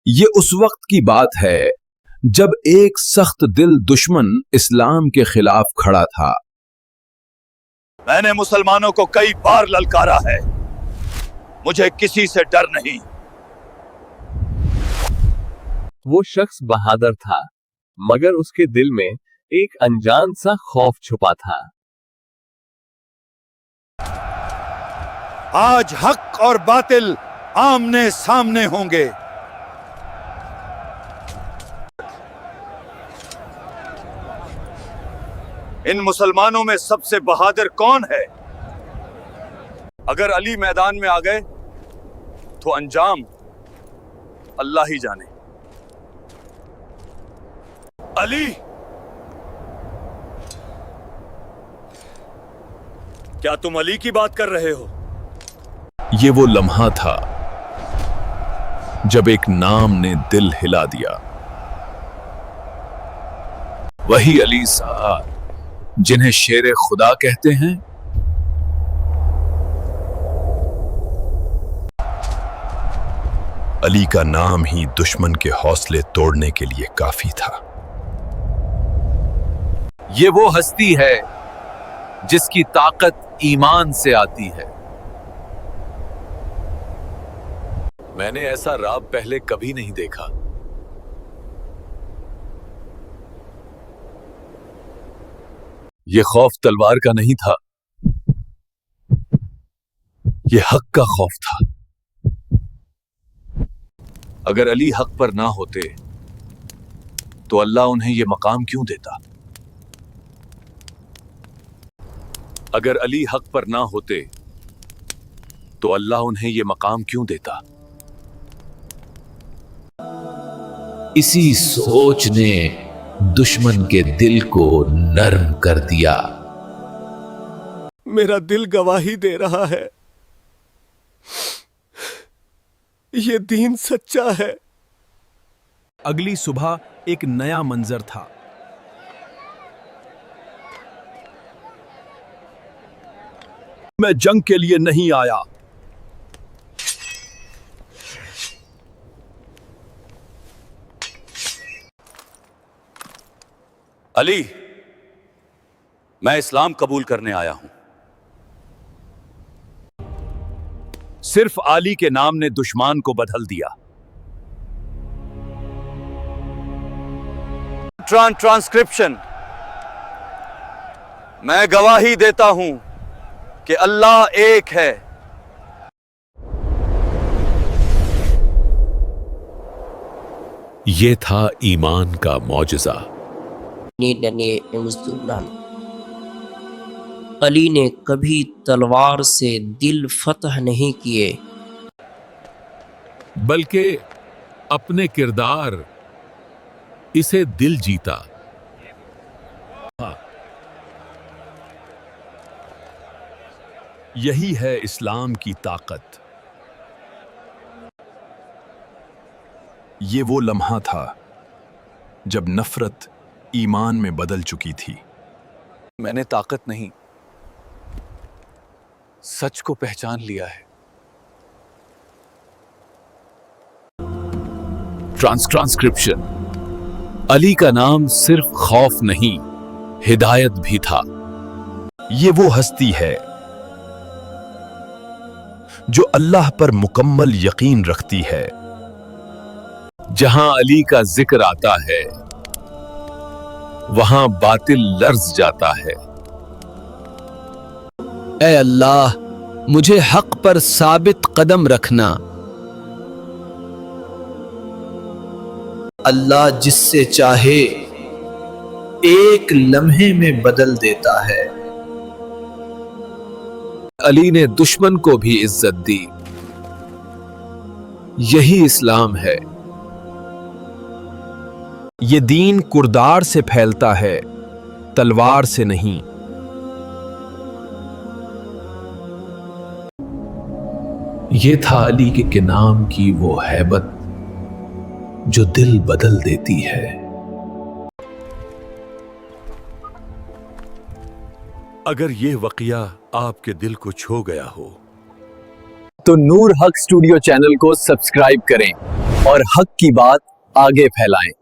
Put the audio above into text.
یہ اس وقت کی بات ہے جب ایک سخت دل دشمن اسلام کے خلاف کھڑا تھا۔ میں نے مسلمانوں کو کئی بار للکارا ہے، مجھے کسی سے ڈر نہیں۔ وہ شخص بہادر تھا، مگر اس کے دل میں ایک انجان سا خوف چھپا تھا۔ آج حق اور باطل آمنے سامنے ہوں گے۔ ان مسلمانوں میں سب سے بہادر کون ہے؟ اگر علی میدان میں آ گئے تو انجام اللہ ہی جانے۔ علی، کیا تم علی کی بات کر رہے ہو؟ یہ وہ لمحہ تھا جب ایک نام نے دل ہلا دیا، وہی علی صاحب جنہیں شیر خدا کہتے ہیں۔ علی کا نام ہی دشمن کے حوصلے توڑنے کے لیے کافی تھا۔ یہ وہ ہستی ہے جس کی طاقت ایمان سے آتی ہے۔ میں نے ایسا رعب پہلے کبھی نہیں دیکھا۔ یہ خوف تلوار کا نہیں تھا، یہ حق کا خوف تھا۔ اگر علی حق پر نہ ہوتے تو اللہ انہیں یہ مقام کیوں دیتا؟ اگر علی حق پر نہ ہوتے تو اللہ انہیں یہ مقام کیوں دیتا؟ اسی سوچ نے دشمن کے دل کو نرم کر دیا۔ میرا دل گواہی دے رہا ہے، یہ دین سچا ہے۔ اگلی صبح ایک نیا منظر تھا۔ میں جنگ کے لیے نہیں آیا، علی، میں اسلام قبول کرنے آیا ہوں۔ صرف علی کے نام نے دشمن کو بدل دیا۔ ٹرانسکرپشن، میں گواہی دیتا ہوں کہ اللہ ایک ہے۔ یہ تھا ایمان کا معجزہ۔ علی نے کبھی تلوار سے دل فتح نہیں کیے، بلکہ اپنے کردار اسے دل جیتا۔ یہی ہے اسلام کی طاقت۔ یہ وہ لمحہ تھا جب نفرت ایمان میں بدل چکی تھی۔ میں نے طاقت نہیں، سچ کو پہچان لیا ہے۔ ٹرانسکرپشن، علی کا نام صرف خوف نہیں، ہدایت بھی تھا۔ یہ وہ ہستی ہے جو اللہ پر مکمل یقین رکھتی ہے۔ جہاں علی کا ذکر آتا ہے وہاں باطل لرز جاتا ہے۔ اے اللہ، مجھے حق پر ثابت قدم رکھنا۔ اللہ جس سے چاہے ایک لمحے میں بدل دیتا ہے۔ علی نے دشمن کو بھی عزت دی۔ یہی اسلام ہے۔ یہ دین کردار سے پھیلتا ہے، تلوار سے نہیں۔ یہ تھا علی کے نام کی وہ ہیبت جو دل بدل دیتی ہے۔ اگر یہ واقعہ آپ کے دل کو چھو گیا ہو تو نور حق اسٹوڈیو چینل کو سبسکرائب کریں۔ اور حق کی بات آگے پھیلائیں۔